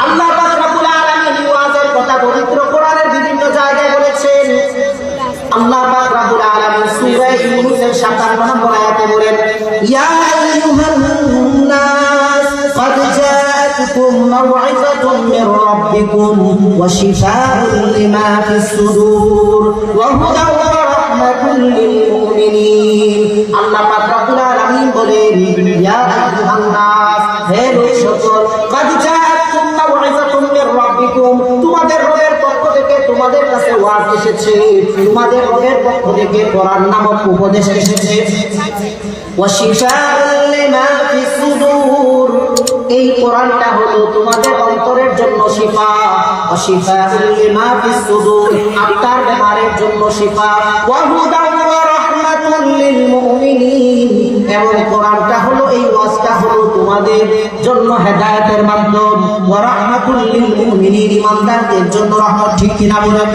আল্লাহ পাক রব্বুল আলামিন ওয়াজের কথা পবিত্র কোরআনের বিভিন্ন জায়গায় বলেছেন। আল্লাহ পাক রব্বুল আলামিন সূরা ইউনূসের 57 নম্বর আয়াতে বলেন, ইয়া আইয়ুহান নাস ক্বাদ জাআতকুম মাউইযাতুম মির রাব্বিকুম ওয়া শিফাউন লিমা ফিস সুদূর ওয়া হুদান ওয়া রাহমাতুল লিল মুমিনিন। আল্লাহ পাক রব্বুল আলামিন বলেন, ইয়া আইয়ুহান নাস, হে লোক সকল, ক্বাদ জাআতকুম মাউইযাতুম মির রাব্বিকুম, তোমাদের রবের পক্ষ থেকে তোমাদের কাছে ওয়াজ এসেছে, তোমাদের রবের পক্ষ থেকে কোরআন নামক উপদেশ এসেছে। ওয়া শিফাউন লিমা ফিস সুদূর, এই কোরআনটা হলো তোমাদের অন্তরের জন্য শিফা। ওয়া শিফাউন লিমা ফিস সুদূর, আত্মার বেমারের জন্য শিফা। ওয়া হুদান ওয়া রাহমাতুল লিল মুমিনিন, এবং কোরআনটা হলো, এই ওয়াজটা হলো তোমাদের জন্য হেদায়েতের মাধ্যম। ওয়া রাহমাতুল লিল মুমিনিন, ঈমানদারদের জন্য রহমত। ঠিক কিনা বলেন?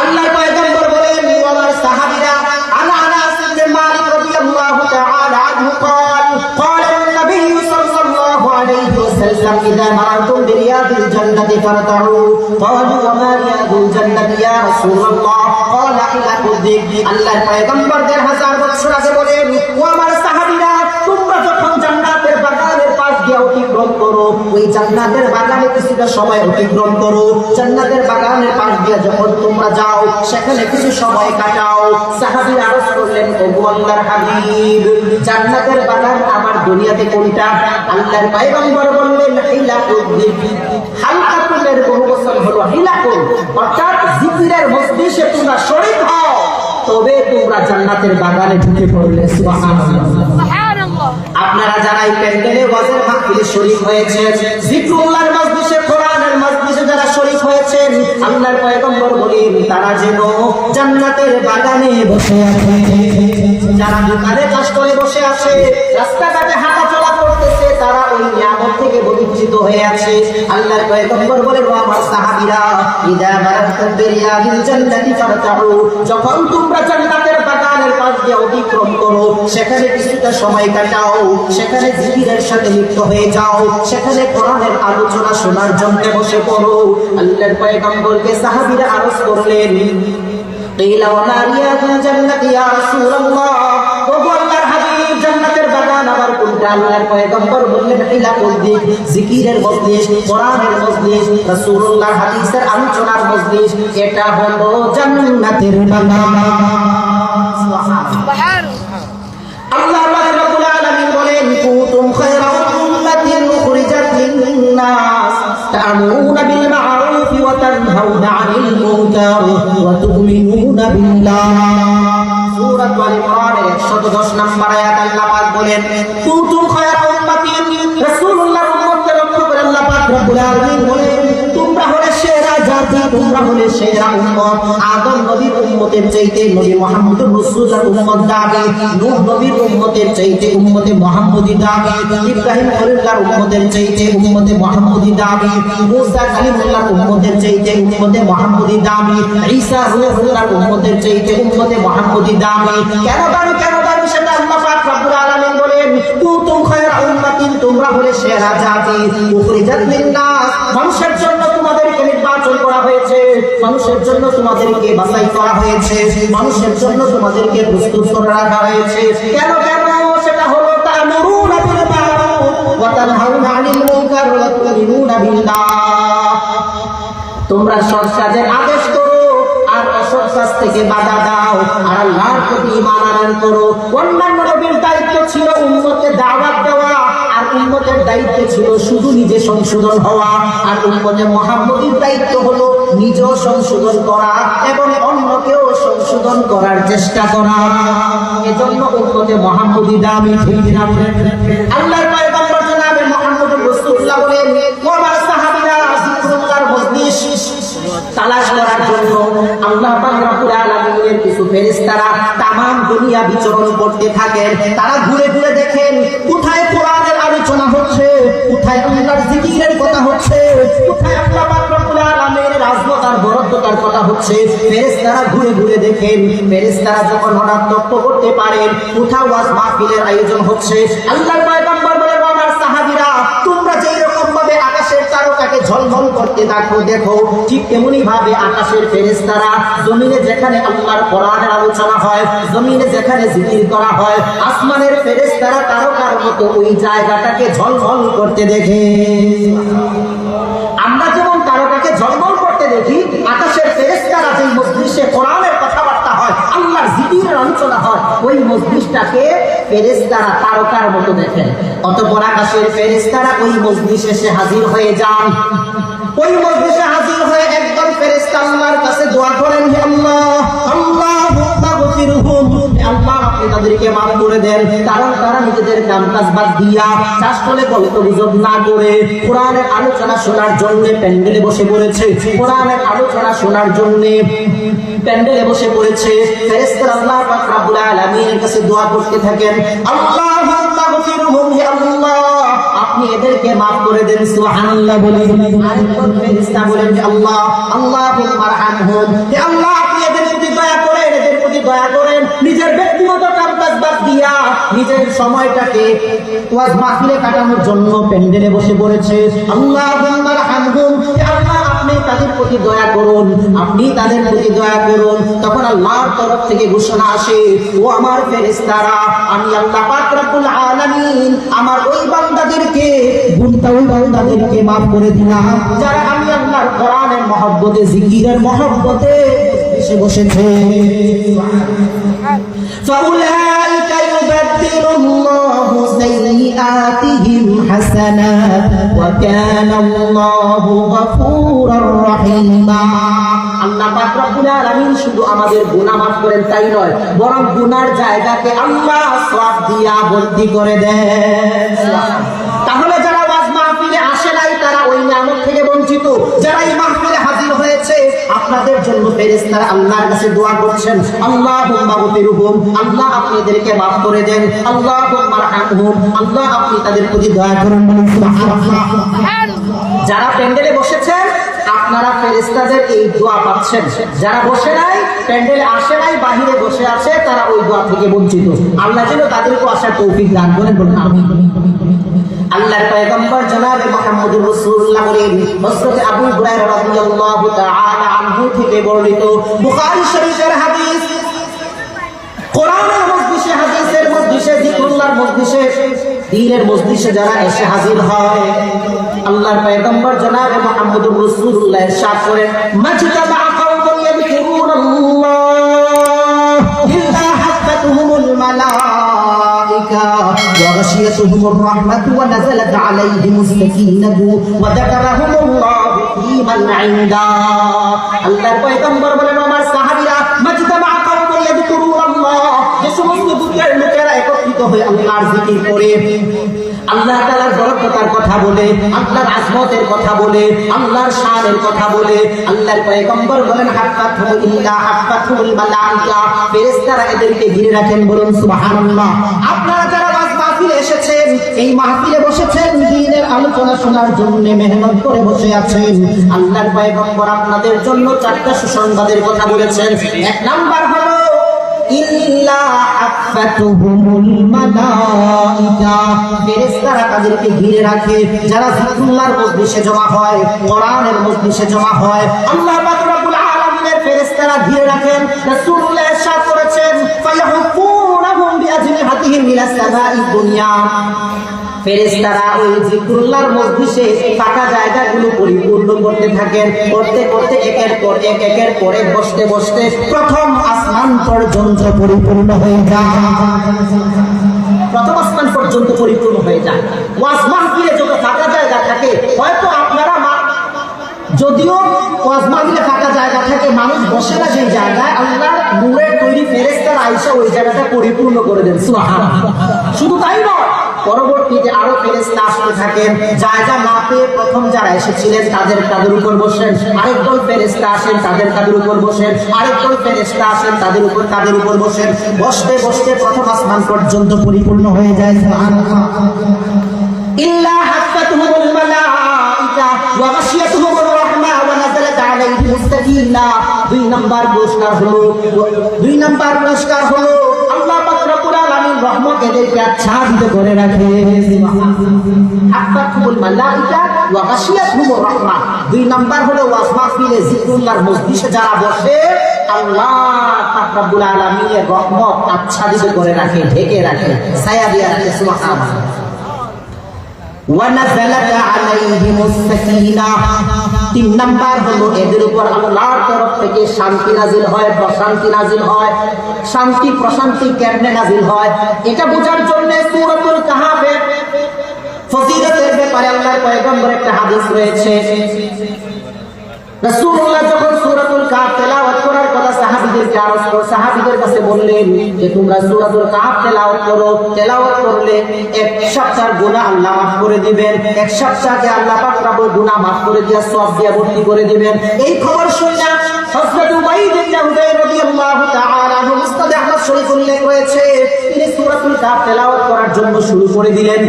আল্লাহর পয়গম্বর বলেন, আমার সাহাবীরা, আনা আনাস ইবনে মালিক রাদিয়াল্লাহু তাআলা আনহু قال قال النبي صلى الله عليه وسلم إذا مررتم برياض الجنة فارتعوا قالوا وما رياض الجنة يا رسول الله قال حلق الذكر। আল্লাহর পয়গম্বরদের হাজার বছর আগে বলেন, ও আমার সাহাবীরা, তোমরা যখন জান্নাতের বাগানের পাশ দিয়ে অতিক্রম করো, ওই জান্নাতের বাগানে কিছুটা সময় অতিক্রম করো, জান্নাতের বাগানের পাশ দিয়ে যখন তোমরা যাও, সেখানে কিছু সময় কাটাও। সাহাবীরা আরজ করলেন, ওগো আল্লাহর হাবিব, জান্নাতের বাগান আমার দুনিয়াতে কোনটা? আল্লাহর পয়গম্বর বললেন, হিলাকুল যিকর। হালকাতুলের বহুবচন হলো হিলাকুল, অর্থাৎ জিকিরের মজলিসে তোমরা শরীক হও, তবে তোমরা জান্নাতের বাগানে ঢুকে পড়লে। সুবহানাল্লাহ। আপনারা যারা এই প্যান্ডেলে ওয়াজের মাহফিলে শরীক হয়েছেন, জিকরুল্লাহর মজলিসে, কোরআনের মজলিসে যারা শরীক হয়েছেন, আল্লাহর পয়গম্বর বলেন, তারা যেন জান্নাতের বাগানে বসে আছে। যারা দোকানে কাজ করে বসে আছে, রাস্তাঘাটে হাঁটা চলা করতেছে, তারা ওই নিয়ামত থেকে বঞ্চিত হয়ে আছে। আল্লাহর পয়গম্বর বলেন, ও আমার সাহাবীরা, ইদা মারাতুম বিরিয়াদিল জান্নাতি ফারতাউ, যখন তোমরা জান্নাতের বাগানের পাশ দিয়ে অতিক্রম করো, সেখানে কিছুটা সময় কাটাও, সেখানে জিকিরের সাথে লিপ্ত হয়ে যাও, সেখানে কোরআনের আলোচনা শোনার জন্য বসে পড়ো। আল্লাহর পয়গম্বরকে সাহাবীরা আরজ করলেন, قيل وما رياض الجنة يا رسول الله, ওগো আল্লাহর হাবিব, জান্নাতের বাগান আবার কোনটা? আল্লাহর পয়গম্বর বললেন, হিলাকুল যিকর, জিকিরের মজলিস, কোরআনের মজলিস, রাসূলুল্লাহর হাদিসের আলোচনার মজলিস, এটা হলো জান্নাতের বাগান। সুবহানাল্লাহ। আল্লাহ পাক রব্বুল আলামিন বলেন, কুনতুম খায়রা উম্মাতিন উখরিজাত লিন-নাস তা'মুরুনা বিল মা'রুফ ওয়া তানহাউনা 'আনিল মুনকার ওয়া তু'মিনুনা বিল্লাহ। সূরা আল-ইমরানের 110 নম্বর আয়াত আল্লাহ পাক বলেন, কুনতুম খায়রা উম্মাতিন, রাসূলুল্লাহর উম্মতকে লক্ষ্য করে আল্লাহ পাক রব্বুল আলামিন বলেন, তোমরা হলে সেরা জাতি, তোমরা হলে সেরা উম্মত। আদম নবীর উম্মতের চাইতে নবী মুহাম্মদুর রাসূলুল্লাহর উম্মত দাবি, নূহ নবীর উম্মতের চাইতে উম্মতে মুহাম্মদী দাবি, ইব্রাহিম খলিলুল্লাহর উম্মতের চাইতে উম্মতে মুহাম্মদী দাবি, মুসা কালিমুল্লাহর উম্মতের চাইতে উম্মতে মুহাম্মদী দাবি, ঈসা রূহুল্লাহর উম্মতের চাইতে উম্মতে মুহাম্মদী দাবি। কেন দাবি সেটা আল্লাহ পাক রব্বুল আলামিন বলেন, কুনতুম খায়রা উম্মাতিন, তোমরা হলে সেরা জাতি, উখরিজাত লিন-নাস, মানুষের জন্য তোমাদেরকে নির্বাচন করা হয়েছে, মানুষের জন্য তোমাদেরকে বাছাই করা হয়েছে, মানুষের জন্য তোমাদেরকে প্রস্তুত করে রাখা হয়েছে। কেন? সেটা হলো তা'মুরুনা বিল মা'রুফ ওয়া তানহাউনা 'আনিল মুনকার ওয়া তু'মিনুনা বিল্লাহ, তোমরা সৎ কাজের আদেশ করো আর অসৎ কাজ থেকে বাধা দাও, আর আল্লাহর প্রতি ঈমান আনয়ন করো। অন্যান্য নবীর দায়িত্ব ছিল উম্মতকে দাওয়াত দেওয়া, আর উম্মতের দায়িত্ব ছিল শুধু নিজে সংশোধন হওয়া, আর উম্মতে মুহাম্মদীর দায়িত্ব হলো নিজেও সংশোধন করা এবং অন্যকেও সংশোধন করার চেষ্টা করা। এজন্য উম্মতে মুহাম্মদী দাবি। আল্লাহর পয়গম্বর জনাবে মুহাম্মদুর রাসূলুল্লাহ বলেন, ও আমার সাহাবীরা, জিকরুল্লাহর মজলিস তালাশ করার জন্য আল্লাহ পাক রব্বুল আলামিনের কিছু ফেরেশতারা তামাম দুনিয়া বিচরণ করতে থাকেন। তারা ঘুরে ঘুরে দেখেন কোথায় কোরআনের আলোচনা হচ্ছে, কোথায় আল্লাহর জিকিরের কথা হচ্ছে, কোথায় আল্লাহ পাক রব্বুল আলামিনের আযমত আর বরকতার কথা হচ্ছে। ফেরেশতারা ঘুরে ঘুরে দেখেন। ফেরেশতারা যখন হঠাৎ লক্ষ্য করতে পারেন কোথাও ওয়াজ মাহফিলের আয়োজন হচ্ছে, আল্লাহর পয়গম্বর বলেন, আমার সাহাবীরা, তোমরা যেই রকম ভাবে আকাশের তারকা ঝলমল করতে দেখো, ঠিক তেমনি ভাবে আকাশের ফেরেশতারা জমিনে যেখানে আল্লাহর কোরআনের আলোচনা হয়, জমিনে যেখানে জিকির করা হয়, আসমানের ফেরেশতারা তারকার মতো ওই জায়গাটাকে ঝলমল করতে দেখে। আমরা যেমন তারকাকে ঝলমল করতে দেখি, আকাশের ফেরেশতারা যেই মজলিসে কোরআনের কথাবার্তা হয়, আল্লাহর জিকিরের আলোচনা হয়, ওই মজলিসটাকে ফেরেশতারা তারকার মতো দেখেন। অতঃপর আকাশের ফেরেশতারা ওই মজলিসে এসে হাজির হয়ে যান। ওই মজলিসে হাজির হয়ে একদম ফেরেশতা আল্লাহর কাছে দোয়া করেন, হে আল্লাহ, আল্লাহুম্মা গফিরহুম, আল্লাহ আপনি তাদেরকে মাফ করে দেন। কারণ তারা নিজেদের কাম কাজ বাদ দিয়া, চাষ করে গল্প গুজব না করে কোরআনের আলোচনা শোনার জন্য প্যান্ডেলে বসে পড়েছে। কোরআনের আলোচনা শোনার জন্য প্যান্ডেলে বসে পড়েছে। ফেরেশতারা আল্লাহ পাক রব্বুল আলামিনের কাছে দোয়া করতে থাকেন, আল্লাহুম্মা গফিরহুম, হে আল্লাহ আপনি এদেরকে মাফ করে দেন। সুবহানাল্লাহ বলেন। আরেকজন ফেরেশতা বলেন, আল্লাহ আল্লাহুম্মা আরহামহুম, হে আল্লাহ আপনি এদের প্রতি দয়া করেন, এদের প্রতি দয়া করেন। নিজের ব্যক্তিগত কাজ বাদ দিয়া নিজের সময়টাকে ওয়াজ মাহফিলে কাটানোর জন্য প্যান্ডেলে বসে পড়েছে। আল্লাহুম্মা আরহামহুম, হে আল্লাহ আপনি তাদের প্রতি দয়া করুন, আপনি তাদের প্রতি দয়া করুন। তখন আল্লাহর তরফ থেকে ঘোষণা আসে, ও আমার ফেরেশতারা, আমি আল্লাহ পাক রব্বুল আলামিন আমার ওই বান্দাদেরকে বান্দাদেরকে মাফ করে দিলাম, যারা আমি আল্লাহর কোরআনের মহব্বতে, জিকিরের মহব্বতে এসে বসেছে। فَأُولَٰئِكَ يُبَدِّلُ اللَّهُ سَيِّئَاتِهِمْ حَسَنَاتٍ وَكَانَ اللَّهُ غَفُورًا رَّحِيمًا। আল্লাহ পাক রব্বুল আলামিন শুধু আমাদের গুনাহ মাফ করেন তাই নয়, বরং গুনার জায়গাকে আল্লাহ সওয়াব দিয়া ভর্তি করে দেন। তাহলে যারা ওয়াজ মাহফিলে আসে নাই তারা ওই নিয়ামত থেকে বঞ্চিত। যারা এই মাহফিলে হাজির হয়েছে, আপনাদের জন্য ফেরেশতারা আল্লাহর কাছে দোয়া করছেন, আল্লাহুম্মা গফিরহুম, আল্লাহ আপনি এদেরকে মাফ করে দেন, আল্লাহুম্মা আরহামহুম, আল্লাহ আপনি তাদের প্রতি দয়া করুন। সুবহানাল্লাহ। যারা প্যান্ডেলে বসেছেন আপনারা ফেরেশতাদের এই দোয়া পাচ্ছেন। যারা বসে নাই, প্যান্ডেলে আসে নাই, বাহিরে বসে আছে, তারা ওই দোয়া থেকে বঞ্চিত। আল্লাহ যেন তাদেরকে আসার তৌফিক দান করেন, বলুন আমিন। আল্লাহর পয়গম্বর জনাবে মুহাম্মদুর রাসূলুল্লাহ বলেন, হযরত আবু হুরায়রা রাদিয়াল্লাহু তাআলা আনহু থেকে বর্ণিত বুখারী শরীফের হাদিস, কোরআনের মজলিসে, হাদিসের মজলিসে, জিকরুল্লাহর মজলিসে, দ্বীনের মজলিসে যারা এসে হাজির হয়, আল্লাহর পয়গম্বর জনাবে মুহাম্মদুর রাসূলুল্লাহ ইরশাদ করেন, মাজতামা কওমুন ইয়াযকুরুনাল্লাহ ইল্লা হাফাতুহুমুল মালাইকা وغشيتهم الرحمة ونزلت عليهم السكينة وذكرهم الله في من عنده। আল্লাহর পয়গম্বর বলেন, আমার সাহাবীরা, মাজতামা কওমুন ইয়াযকুরুনাল্লাহ, যে সমস্ত দুনিয়ার লোকেরা একত্রিত হয়ে আল্লাহর জিকির করে, আল্লাহ তাআলার বরকতার কথা বলে, আল্লাহর আজমতের কথা বলে, আল্লাহর শানের কথা বলে, আল্লাহর পয়গম্বর বলেন, হাফাতুহু ইল্লা হাফাতুল মালাইকা, ফেরেশতারা এদেরকে ঘিরে রাখেন, বলুন সুবহানাল্লাহ। আপনারা যারা মাহফিলে এসেছেন, এই মাহফিলে বসেছেন দ্বীনের আলোচনা শোনার জন্য, মেহনত করে বসে আছেন, আল্লাহর পয়গম্বর আপনাদের জন্য চারটা সুসংবাদের কথা বলেছেন। এক নাম্বার হলো ইল্লা হাফাতুহুমুল মালাইকা, ফেরেশতারা তাদেরকে ঘিরে রাখে যারা জিকরুল্লাহর মজলিসে জমা হয়, কোরআনের মজলিসে জমা হয়। আল্লাহ পাক রব্বুল আলামিনের ফেরেশতারা ঘিরে রাখেন। রাসূলুল্লাহ ইরশাদ করেছেন, ফায়াহুফুনাহুম বিআজনিহাতিহিম ইলা সামাঈদ দুনিয়া, ফেরেশতারা ওই জিকরুল্লাহর মজলিসে ফাঁকা জায়গাগুলো পরিপূর্ণ করতে থাকেন, করতে করতে একের পর এক, একের পর এক, বসতে বসতে প্রথম আসমান পর্যন্ত পরিপূর্ণ হয়ে যায়। প্রথম আসমান পর্যন্ত পরিপূর্ণ হয়ে যায়। ওয়াজ মাহফিলে যত ফাঁকা জায়গা থাকে, হয়তো আপনারা যদিও ওয়াজ মাহফিলে ফাঁকা জায়গা থাকে, মানুষ বসে না সেই জায়গায়, আল্লাহর নূরের তৈরি ফেরেশতারা আয়েশা ওই জায়গাটা পরিপূর্ণ করে দেন। সুবহানাল্লাহ। শুধু তাই নয়, পরবর্তীতে আরো ফেরেশতা আসতে থাকেন, জায়গা না পেয়ে প্রথম যারা এসেছিলেন তাদের কাঁধের উপর বসেন, আরেকদল ফেরেশতা আসেন তাদের কাঁধের উপর বসেন, আরেকদল ফেরেশতা আসেন তাদের উপর বসেন, বসতে বসতে প্রথম আসমান পর্যন্ত পরিপূর্ণ হয়ে যায়। সুবহানাল্লাহ। ইল্লা হাফাতুহুমুল মালাইকা ওয়া গাশিয়াতুহুমুর রাহমা ওয়া নাযালাত আলাইহিমুস সাকিনা। দুই নাম্বার পুরস্কার হলো আল্লাহ পাক রব্বুল আলামিন রহমত এদেরকে আচ্ছাদিত করে রাখে। হাফাতুহুমুল মালাইকা ওয়া গাশিয়াতহুমুর রাহমাহ। 2 নাম্বার হলো ওয়াজ মাহফিলে জিকরুল্লাহর মজলিসে যারা বসে আল্লাহ পাক রব্বুল আলামিনের রহমত আচ্ছাদিত করে রাখে, ঢেকে রাখে, ছায়া দিয়ে রাখে। সুবহানাল্লাহ। ওয়া নাযালাত আলাইহিমুস সাকিনাহ। 3 নাম্বার হলো এদের উপর আল্লাহর তরফ থেকে শান্তি নাজিল হয়, প্রশান্তি নাজিল হয়। শান্তি প্রশান্তি কেমনে নাজিল হয় এটা বোঝার জন্য সূরাতুল কাহফের ফজিলতের ব্যাপারে আল্লাহর পয়গম্বরের একটা হাদিস রয়েছে। রাসূলুল্লাহ যখন সূরাতুল কাহফ তেলাওয়াত করার কথা সাহাবীদেরকে আরজ করে, সাহাবীদের কাছে বললেন যে তোমরা সূরাতুল কাহফ তেলাওয়াত করো, তেলাওয়াত করলে 1 সপ্তাহের গুনাহ আল্লাহ মাফ করে দিবেন, 1 সপ্তাহে আল্লাহ পাক রব্বুল গুনাহ মাফ করে দিয়া সওয়াব দিয়া ভর্তি করে দিবেন। এই খবর শুনে হযরত উবাইদ ইবনে হুযায়র রাদিয়াল্লাহু তাআলা আনহু মুসনাদ আহমদ শরীফ উল্লেখ রয়েছে, তিনি সূরাতুল কাহফ তেলাওয়াত করার জন্য শুরু করে দিলেন।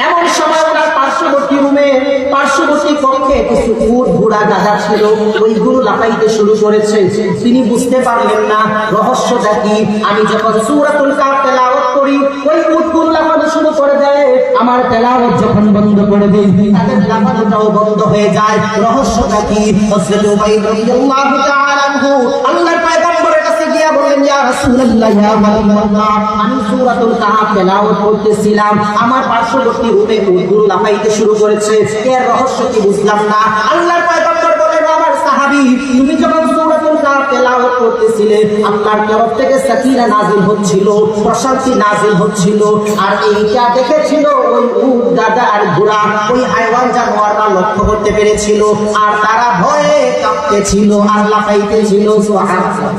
এমন সময় ওনার পার্শ্ববর্তী রুমে, পার্শ্ববর্তী কক্ষে কিছু উট ঘোড়া গাধা ছিল, ওইগুলো লাফাইতে শুরু করেছে। তিনি বুঝতে পারলেন না রহস্যটা কি। আমি যখন সূরাতুল কাহফ তেলাওয়াত করি ওই উটগুলো লাফানো শুরু করে দেয়, আমার তেলাওয়াত যখন বন্ধ করে দেই তাদের লাফানোটাও বন্ধ হয়ে যায়। রহস্যটা কি? হযরত উবাইদ রাদিয়াল্লাহু তাআলা আনহু আল্লাহর পয়গম্বরের কাছে গিয়ে বললেন, ইয়া রাসূলুল্লাহ, ইয়া হাবিবাল্লাহ, আমি সূরাতুল কাহফ তেলাওয়াত করতেছিলাম, আমার পার্শ্ববর্তী রুমে উটগুলো লাফাইতে শুরু করেছে, এর রহস্য কি বুঝলাম না। আল্লাহর পয়গম্বর বলেন, আমার সাহাবী, তুমি যখন সূরাতুল কাহফ তেলাওয়াত করতেছিলে আল্লাহর তরফ থেকে সাকিনা নাযিল হচ্ছিল, প্রশান্তি নাযিল হচ্ছিল, আর এইটা দেখেছিল ওই উট গাধা আর ঘোড়া, ওই হাইওয়ান জানোয়াররা লক্ষ্য করতে পেরেছিল, আর তারা ভয়ে কাঁপতেছিল আর লাফাইতেছিল। সুবহানাল্লাহ।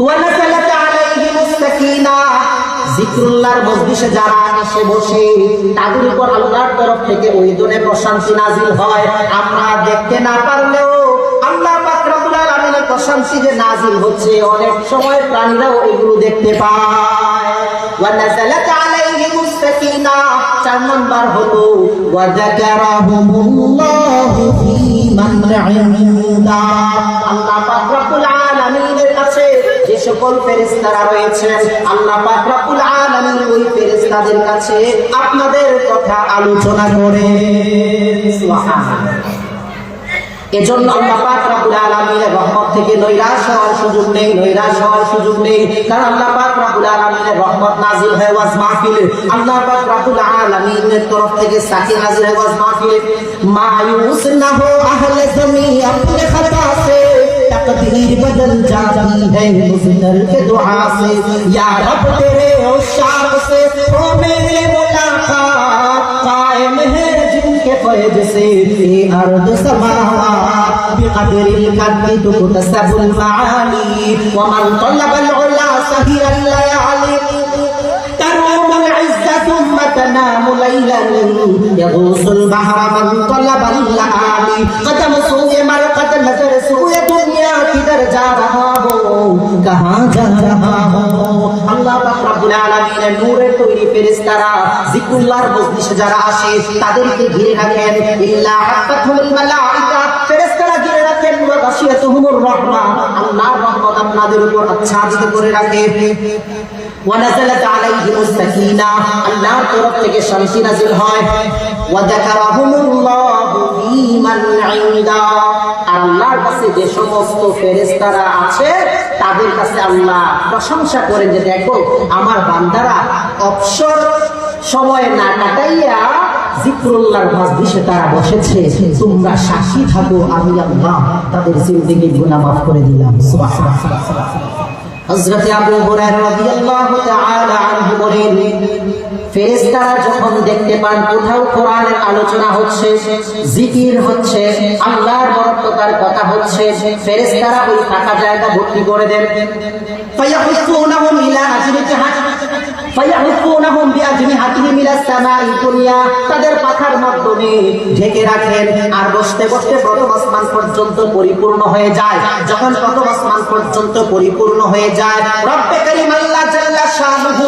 ওয়ানাযালাত আলাইহিমুস সাকিনাহ। জিকরুল্লাহর মজলিসে যারা এসে বসে তাদের উপর আল্লাহর তরফ থেকে ওই দিনে প্রশান্তি নাজিল হয়। আমরা দেখতে না পারলেও আল্লাহ পাক রব্বুল আলামিনের প্রশান্তি যে নাজিল হচ্ছে অনেক সময় প্রাণীরাও এগুলো দেখতে পায়। ওয়ানাযালাত আলাইহিমুস সাকিনাহ। 4 নাম্বার হলো ওয়া যাকারাহুমুল্লাহু ফী মান ইনদা। আল্লাহ পাক রব্বুল আলামিনের কাছে যে সকল ফেরেশতারা রয়েছেন আল্লাহ পাক রব্বুল আলামিন ওই ফেরেশতাদের কাছে আপনাদের কথা আলোচনা করে। সুবহানাল্লাহ। এজন্য আল্লাহ পাক রব্বুল আলামিনের রহমত থেকে নৈরাশ হওয়ার সুযোগ নেই, নৈরাশ হওয়ার সুযোগ নেই। কারণ আল্লাহ পাক রব্বুল আলামিনের রহমত নাযিল হয় ওয়াজ মাহফিলে, আল্লাহ পাক রব্বুল আলামিনের তরফ থেকে সাকিনা নাযিল হয় ওয়াজ মাহফিলে। মায়ুস না হো আহলে জমি अपने खता से, तकदीर बदल जाती है मुज़्तर के दुआ से, या रब तेरे औशाक से हो मेरी मुलाकात, कायम है जिनके फैज़ से ये अर्द समावात, बिक़दरिल कद्रि तुक्तसबुल माआनी, वमन तलबल उला सहिरल लयाली, तरूमुल इज़्ज़त ثم تنام ليلا, यगूसुल बहर मन तलबल लआली, कदम सूए मरकत नजर सूए दुनिया किधर जा रहा हो, कहां जा रहा हो। আল্লাহ পাক রব্বুল আলামিনের নূরের তৈরি ফেরেশতারা জিকরুল্লাহর মজলিসে যারা আসে তাদেরকে ঘিরে রাখেন। ইল্লা হাফাতুল মালাইকা, ফেরেশতারা ঘিরে রাখেন। ওয়া গাশিয়াতুহুমুর রাহমাহ, আল্লাহর রহমত আপনাদের উপর আচ্ছাদিত করে রাখে। ওয়ানাযালাত আলাইহিমুস সাকিনাহ, আল্লাহর তরফ থেকে শান্তি নাযিল হয়। ওয়া যাকারাহুমুল্লাহু ফী মান ইনদা, আল্লাহর কাছে যে সমস্ত ফেরেশতারা আছে তাদের কাছে আল্লাহ প্রশংসা করেন যে দেখো আমার বান্দারা অবসর সময় না কাটাইয়া জিকরুল্লাহর মজলিসে তারা বসেছে, তোমরা সাক্ষী থাকো আমি আল্লাহ তাদের জিন্দেগির গুনাহ মাফ করে দিলাম। সুবহানাল্লাহ। হযরত আবু হুরায়রা রাদিয়াল্লাহু তাআলা আনহু বলেন, ফেরেশতারা যখন দেখতে পান কোথাও কোরআনের আলোচনা হচ্ছে, জিকির হচ্ছে, আল্লাহর বরকতার কথা হচ্ছে, ফেরেশতারা ওই ফাঁকা জায়গা ভর্তি করে দেন। ফায়াহুসুনাহুম ইলা আজনিহাত, ফায়াহুসুনাহুম বিআজনিহাতিহিম ইলা সামাই দুনিয়া, তাদের পাখার মাধ্যমে ঢেকে রাখেন। আর বসতে বসতে প্রথম আসমান পর্যন্ত পরিপূর্ণ হয়ে যায়। যখন প্রথম আসমান পর্যন্ত পরিপূর্ণ হয়ে যায়, রব্বে কারীম আল্লাহ জাল্লা শানুহু,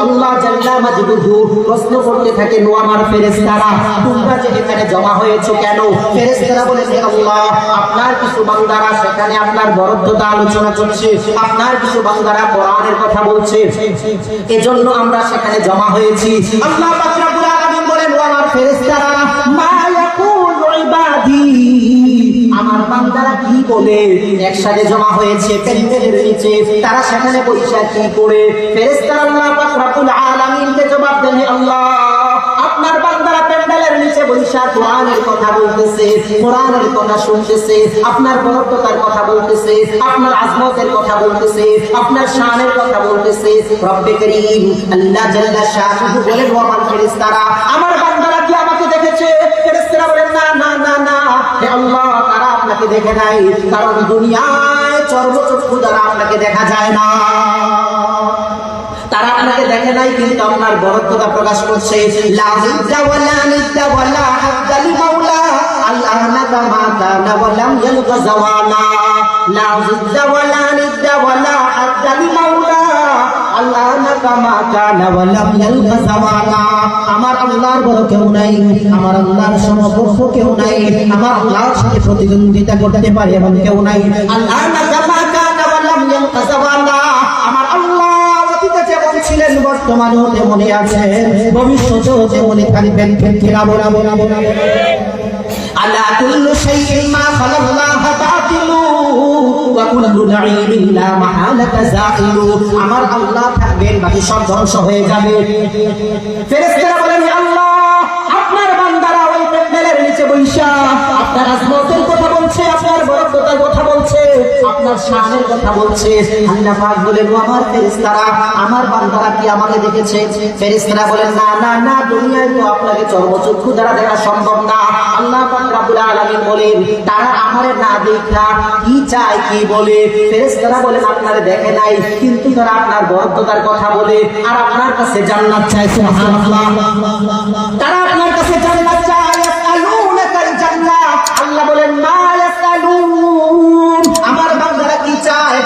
আল্লাহ জাল্লা মাজদুহু প্রশ্ন করতে থাকেন, ও আমার ফেরেশতারা তোমরা যে এখানে জমা হয়েছো কেন? ফেরেশতারা বলে, হে আল্লাহ আপনার কিছু বান্দারা সেখানে আপনার বরদ্ধতা আলোচনা করছে, আপনার কিছু বান্দারা কোরআনের কথা বলছে, এজন্য আমরা সেখানে জমা হয়েছি। আল্লাহ পাক রব্বুল আলামিন বলেন, ও আমার ফেরেশতারা মা ইয়াকুলু ইবাদি, আমার বান্দারা কি বলে একসাথে জমা হয়েছে প্যান্ডেলের নিচে, তারা সেখানে বসে কি করে? ফেরেশতারা আল্লাহ পাক রব্বুল আলামিনকে জবাব দেন, আল্লাহ আপনার বান্দারা প্যান্ডেলের নিচে বসে কোরআনের কথা বলতেছে, কোরআনের কথা শুনতেছে, আপনার বরকতার কথা বলতেছে, আপনার আজমতের কথা বলতেছে, আপনার শানের কথা বলতেছে। রব্বে করিম আল্লাহ জাল্লা শানুহু বলেন, ও আমার ফেরেশতারা, আমার বান্দারা কি আমাকে দেখেছে? ফেরেশতারা বলেন, না না না না হে আল্লাহ, তারা আপনাকে দেখে নাই, কারণ দুনিয়ায় চর্মচক্ষু দ্বারা আপনাকে দেখা যায় না। তারা আপনাকে দেখে নাই, কিন্তু আপনার বরত্বতা প্রকাশ করছে। লা জিদ্দা ওয়ালা নিদ্দা ওয়ালা হাদ্দা লিমাওলা আল্লাহনা কামা কানা ওয়া লাম ইয়ালগা জাওয়ালা। লা জিদ্দা ওয়ালা নিদ্দা ওয়ালা হাদ্দা লিমাওলা আল্লাহনা কামা কানা ওয়া লাম ইয়ালগা জাওয়ালা। আমার আল্লাহর বড় কেউ নাই, আমার আল্লাহর সমকক্ষ কেউ নাই, আমার আল্লাহর সাথে প্রতিদ্বন্দ্বিতা করতে পারে এমন কেউ নাই। আল্লাহনা কামা কানা ওয়া লাম ইয়ালগা জাওয়ালা। আমার আল্লাহ যেমন ছিলেন বর্তমানেও তেমনই আছেন, ভবিষ্যতেও তেমনই থাকবেন। আলা কুল্লু শাইইন মা খালাল্লাহ বাতিলু ওয়া কুল্লু নাঈমিন লা মাহালাতা যাইলু। আমার আল্লাহ থাকবেন, বাকি সব ধ্বংস হয়ে যাবে। ফেরেশতারা বলেন, আল্লাহ আপনার বান্দারা ওই প্যান্ডেলের নিচে বৈশা আপনার আজমতের কথা বলছে, আপনার বরকতার কথা বলছে, আপনার শানের কথা বলছে। আল্লাহ পাক বলেন, আমার ফেরেশতারা, আমার বান্দারা কি আমাকে দেখেছে? ফেরেশতারা বলেন, না না না, দুনিয়ায় তো আপনাকে চর্মচক্ষু দ্বারা দেখা সম্ভব না। আল্লাহ পাক রব্বুল আলামিন বলেন, তারা আমারে না দেখা কি চায় কি বলে? ফেরেশতারা বলেন, আপনারে দেখে নাই, কিন্তু তারা আপনার বরকতার কথা বলে আর আপনার কাছে জান্নাত চায়। সুবহানাল্লাহ, তারা আপনার কাছে জান্নাত চায়। ইয়াসআলুনাকাল জান্নাহ, আল্লাহ বলেন, মা ইয়াসআলুন, আমার বান্দারা কি চায়?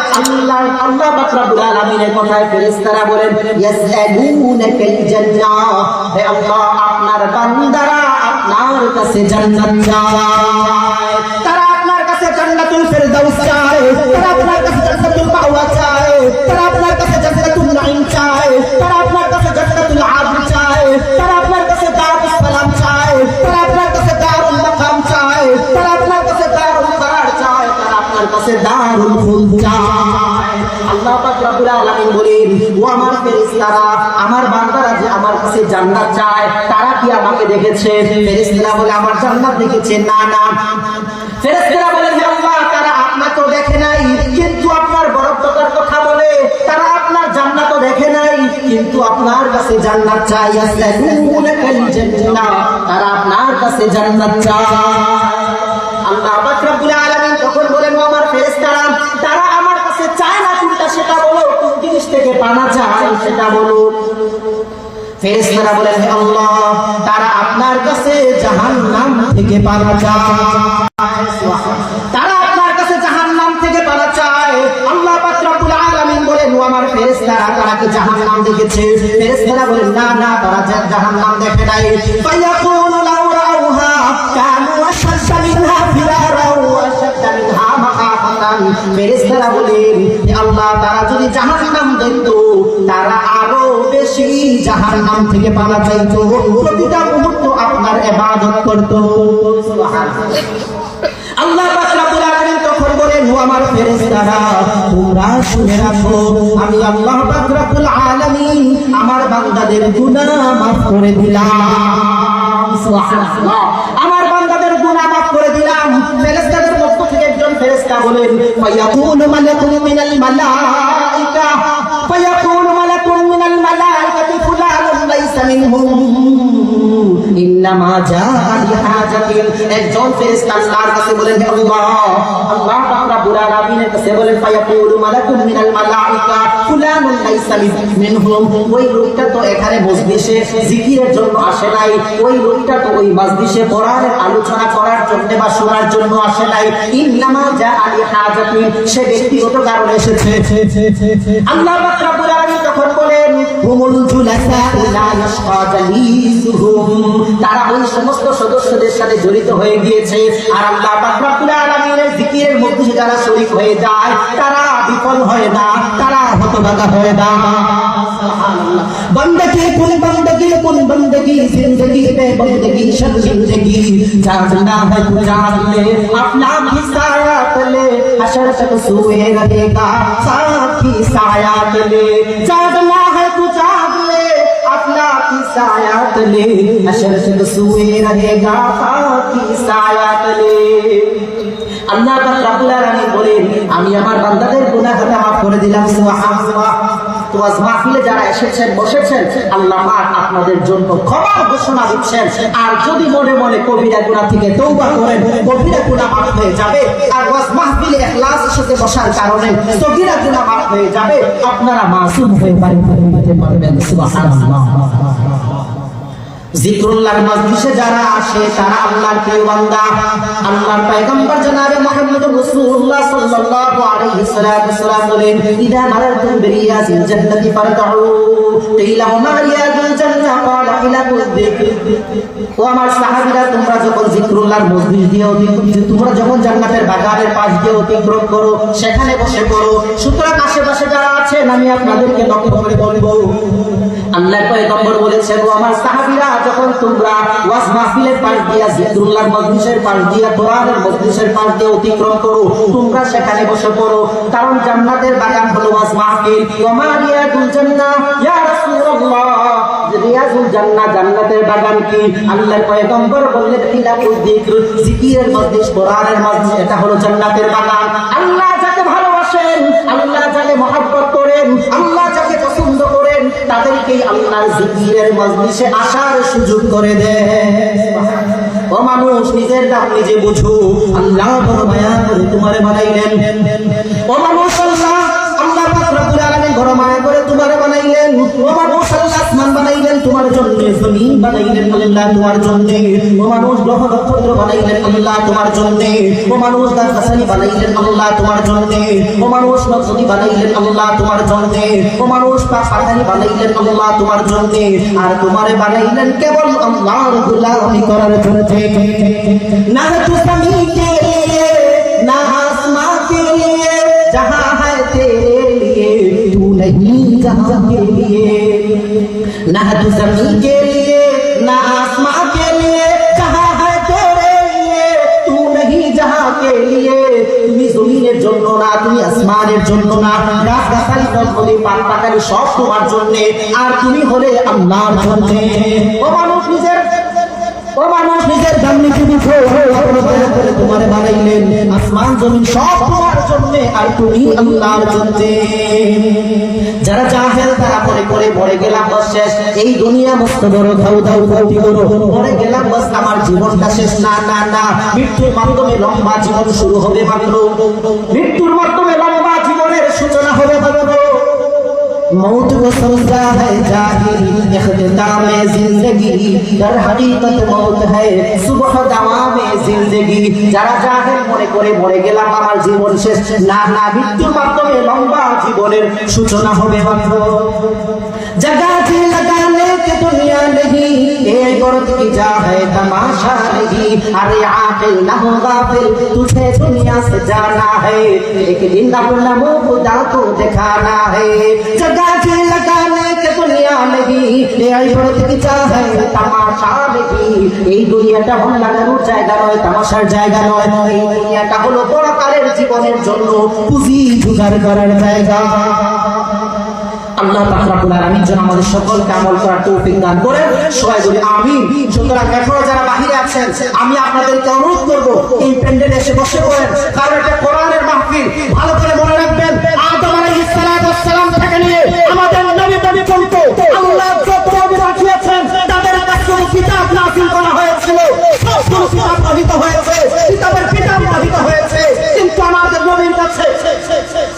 আল্লাহ পাক রব্বুল আলামিনের কথায় ফেরেশতারা বলেন, ইয়াসআলুনাকাল জান্নাহ, হে আল্লাহ আপনার বান্দারা আপনার কাছে জান্নাত চায়। তারা আপনার কাছে জান্নাতুল ফেরদাউস চায়, তারা আপনার কাছে জান্নাতুল মাওয়া চায়, তারা আপনার কাছে জান্নাতুল নাঈম চায়, তারা আপনার কাছে জান্নাতুল আদন চায়, তারা আপনার কাছে দারুস সালাম চায়, তারা আপনার কাছে দারুল মাকাম চায়, তারা আপনার কাছে দারুল করার চায়, তারা আপনার কাছে দারুল খুলদ চায়। আল্লাহ পাক রব্বুল আলামিন বলেন, ও আমার ফেরেশতারা, আমার বান্দারা যে আমার কাছে জান্নাত চায়, তারা কি আমাকে দেখেছে? ফেরেশতারা বলে, আমার জান্নাত দেখেছে। না না, ফেরেশতারা বলেন, হে আল্লাহ, তারা আপনাকেও দেখে নাই, কিন্তু আপনার বরকতার কথা বলে। তারা আপনার জান্নাতও দেখে নাই, কিন্তু আপনার কাছে জান্নাত চায়। ইয়াসআলুনাকাল জান্নাহ, তারা আপনার কাছে জান্নাত চায়। আল্লাহ পাক রব্বুল আলামিন তখন বলেন, ও আমার ফেরেশতারা, তারা আমার কাছে চায় না কোনটা সেটা বলো, কোন জিনিস থেকে পানা চায় সেটা বলো। ফেরেশতারা বলেন, হে আল্লাহ, তারা আপনার কাছে জাহান্নাম থেকে পানা চায়। তারা আপনার কাছে জাহান্নাম থেকে পানা চায়। আল্লাহ পাক রব্বুল আলামিন বলেন, ও আমার ফেরেশতারা, তারা কি জাহান্নাম দেখেছে? ফেরেশতারা বলেন, না না, তারা জাহান্নাম দেখে নাই। ফায়াকুলু লাউ রাউহা কানু আশাদ্দা মিনহা ফিরারা ওয়া আশাদ্দা মিনহা মাখাফাতান। ফেরেশতারা বলেন, হে আল্লাহ, তারা যদি জাহান্নাম দেখতো, তারা আরো বেশি জাহান্নাম থেকে পালা চাইতো, প্রতিটা মুহূর্ত আপনার ইবাদত করত। সুবহানাল্লাহ। আল্লাহ পাক রব্বুল আলামিন তখন বলেন, ও আমার ফেরেশতারা, তোমরা শুনে রাখো, আমি আল্লাহ পাক রব্বুল আলামিন আমার বান্দাদের গুনাহ মাফ করে দিলাম। সুবহানাল্লাহ, আমার বান্দাদের গুনাহ মাফ করে দিলাম। ফেরেশতাদের পক্ষ থেকে একজন ফেরেশতা বলেন, ফায়াকুলু মালাকুন মিনাল মালাইকা, ফায়াকুলু মালাকুন মিনাল মালাইকাতি ফুলানুন লাইসা মিনহুম ইন্নামা জাআ লিহাজাতিন। একজন ফেরেশতা আল্লাহর কাছে বলেন, হে আল্লাহ, আল্লাহ পাক রব্বুল আলামিনের কাছে বলেন, ফায়াকুলু মালাকুন মিনাল মালাইকা ফুলানুন লাইসা মিনহুম, ওই লোকটা তো এখানে মজলিসে জিকিরের জন্য আসে নাই, ওই লোকটা তো ওই মজলিসে কোরআনের আলোচনা করার জন্য বা শোনার জন্য আসে নাই। ইন্নামা জাআ লিহাজাতিন, সে ব্যক্তিগত কারণে এসেছে। আল্লাহ পাক রব্বুল আলামিন তখন বলেন, হুমুল জুলাসা লা ইয়াশকা জালিসুহুম, তারা ওই সমস্ত সদস্যদের সাথে জড়িত হয়ে গিয়েছে। আর আল্লাহ পাক রব্বুল আলামিনের জিকিরের মধ্যে যারা শরীক হয়ে যায়, তারা বিফল হয় না, তারা হতভাগা হয় না। সুবহানাল্লাহ। বান্দাকে কোন बंदगी जिंदगी में बंदगी शब जिंदगी जागना है तो जाग ले अपना भी साया तले हशर तक सोए रहेगा साथी साया तले जागना है तो जाग ले अपना भी साया तले हशर तक सोए रहेगा साथी साया तले আল্লাহ পাক রব্বুল আলামিন বলেন আমি আমার বান্দাদের গুনাহকে maaf করে দিলাম সুবহানাল্লাহ। তো আজ মাহফিলে যারা এসেছেন বসেছেন আল্লাহ পাক আপনাদের জন্য ক্ষমার ঘোষণা দিচ্ছেন। আর যদি মনে মনে কবিরা গুনাহ থেকে তওবা করেন কবিরা গুনাহ maaf হয়ে যাবে। আর ওয়াজ মাহফিলে ইখলাসের সাথে বসার কারণে সগীরা গুনাহ maaf হয়ে যাবে। আপনারা মাসুম হয়ে পারবেন সুবহানাল্লাহ। জিকরুল্লাহ মজলিসে যারা আসে তারা আল্লাহর প্রিয় বান্দা। আল্লাহর পয়গম্বর জনাবে মুহাম্মদুর রাসূলুল্লাহ সাল্লাল্লাহু আলাইহি ওয়াসাল্লাম বলেন ইদা মারাতুম বিরিয়াজিল জান্নাতি ফারতাউ কিলা ওয়া রিয়াজুল জান্নাহ ক্বালা ইলা যিকর। ও আমার সাহাবীরা তোমরা যখন জিকরুল্লাহর মজলিস দিয়ে তোমরা যখন জান্নাতের বাগানের পাশ দিয়ে অতিক্রম করো সেখানে বসে পড়ো। সুতরাং আশেপাশে যারা আছেন আমি আপনাদেরকে লক্ষ্য করে বলবো আল্লাহর পয়গম্বর বলেছেন ও আমার সাহাবীরা যখন তোমরা ওয়াজ মাহফিলের পাশ দিয়া জিকরুল্লাহর মজলিসের পাশ দিয়া কোরআনের মজলিসের পাশ দিয়ে অতিক্রম করো তোমরা সেখানে বসে পড়ো। কারণ জান্নাতের বাগান হলো ওয়াজ মাহফিল। ওয়া মা রিয়াজুল জান্নাহ ইয়া রাসূলুল্লাহ রিয়াজুল জান্নাহ জান্নাতের বাগান কি? আল্লাহর পয়গম্বর বললেন ইলাকুল যিকর জিকিরের মজলিস কোরআনের মজলিস এটা হলো জান্নাতের বাগান। আল্লাহ যাকে ভালোবাসেন আল্লাহ যাকে মহব্বত করেন আল্লাহ যাকে পছন্দ করেন তাদেরকে আল্লাহর জিকিরের মজলিসে আসার সুযোগ করে দেন। ও মানুষ নিজের দাম নিজে বুঝো। আল্লাহ বড় মায়া করে তোমারে বানাইলেন। ও মানুষ আল্লাহ পাক রব্বুল আলামিন বড় মায়া করে তোমারে বানাইলেন। ও মানুষ আল্লাহ আসমান বানাইলেন তোমার জন্য জমিন বানাইলেন আল্লাহ তোমার জন্য। ও মানুষ গ্রহ নক্ষত্র বানাইলেন আল্লাহ তোমার জন্য। ও মানুষ গাছগাছালি বানাইলেন আল্লাহ তোমার জন্য। ও মানুষ নদী বানাইলেন আল্লাহ তোমার জন্য। ও মানুষ পাখালি বানাইলেন আল্লাহ তোমার জন্য। আর তোমারে বানাইলেন কেবল আল্লাহর গোলামি করার জন্য। না তো জমিন কে লিয়ে না আসমান কে লিয়ে जहां है तेरे लिए तू नहीं जहां के लिए ना तू जमीन के लिए ना आसमां के लिए जहां है तेरे लिए तू नहीं जहां के लिए তুমি জমিনের জন্য না তুমি আসমানের জন্য না গাছ গাছালি নদী পাতাকালি সব তোমার জন্য আর তুমি হলে আল্লাহর জন্য। ও মানুষ নিজের দাম নিজে বুঝো। তোমারে বানাইলেন আসমান জমিন সব তোমার জন্য আর তুমি আল্লাহর জন্য। যারা জাহেল তারা মরে গেলাম বাস শেষ এই দুনিয়া মস্ত বড় ধাউ করো মরে গেলাম বাস আমার জীবনটা শেষ। না না না মৃত্যুর মাধ্যমে লম্বা জীবন শুরু হবে মাত্র। মৃত্যুর মাধ্যমে লম্বা জীবনের সূচনা হবে মাত্র। मौत को समझा है जाहिल इख्तिताम जिंदगी दर हकीकत मौत है सुबह दवाम जिंदगी। যারা জাহেল মনে করে মরে গেলাম আমার জীবন শেষ। না না মৃত্যুর মাধ্যমে লম্বা জীবনের সূচনা হবে মাত্র। जगह जी लगाने की दुनिया नहीं एक औरत की जा है तमाशा नहीं। अरे आकिल न हो गाफिल तुझे दुनिया से जाना है एक दिन अपना मुंह खुदा को दिखाना है। जगह जी लगाने की दुनिया नहीं एक औरत की जा है तमाशा नहीं। এই দুনিয়াটা ভালো লাগানোর জায়গা নয় তামাশার জায়গা নয়। এই দুনিয়াটা হলো পরকালের জীবনের জন্য পুঁজি জোগাড় করার জায়গা। আল্লাহ পাক রব্বুল আলামিন যেন আমাদের সকলকে আমল করার তৌফিক দান করেন। সবাই বলি আমিন। সুতরাং এখনো যারা বাহিরে আছেন আমি আপনাদেরকে অনুরোধ করব এই প্যান্ডেলে এসে বসে পড়েন। কারণ এটা কোরআনের মাহফিল। ভালো করে মনে রাখবেন আদম আলাইহিস সালাম থেকে নিয়ে আমাদের নবী পর্যন্ত আল্লাহ যত নবী পাঠিয়েছেন তাদের কাছে কিতাব নাযিল করা হয়েছিল। সব কিতাব নাযিল হয়েছে কিতাবের কিতাব নাযিল হয়েছে। কিন্তু আমাদের নবীর কাছে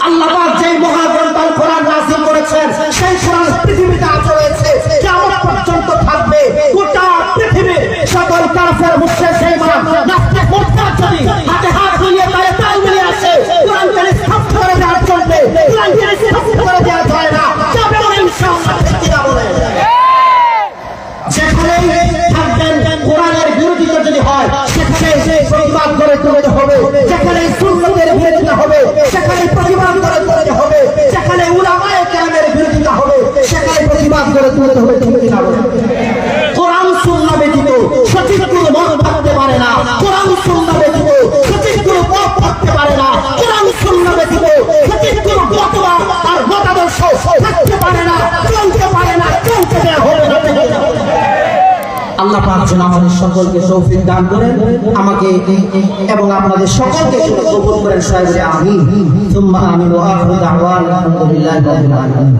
আল্লাহ পাক যে মহাগ্রন্থ আল কোরআন নাযিল করেছেন সেই কোরআন পৃথিবীতে আছে রয়েছে কিয়ামত পর্যন্ত থাকবে। গোটা পৃথিবীর সকল কাফের মুশরিক বেঈমান নাস্তিক মুরতাদ যদি হাতে হাত মিলিয়ে তাল মিলিয়ে আসে কোরআনকে স্তব্ধ করে দেওয়ার জন্য কোরআনকে স্তব্ধ করে দেওয়া যায় না। যাবে না ইনশাআল্লাহ। ঠিক বলে যেখানেই থাকবেন কোরআনের বিরোধিতা যদি হয় সেখানে প্রতিবাদ করে তুলতে হবে। যেখানে সুন্নতের বিরোধিতা হবে সেখানে প্রতিবাদ করে তুলতে হবে। যেখানে উলামায়ে কেরামের বিরোধিতা হবে সেখানে প্রতিবাদ করে তুলতে হবে। ঠিক না? আল্লাহ পাক যেন আমাদের সকলকে তৌফিক দান করেন, আমাকে এবং আপনাদের সকলকে কবুল করেন। সবাই বলে আমিন। সুম্মা আমিন। ওয়া আখিরু দাওয়ানা আলহামদুলিল্লাহি রাব্বিল আলামিন।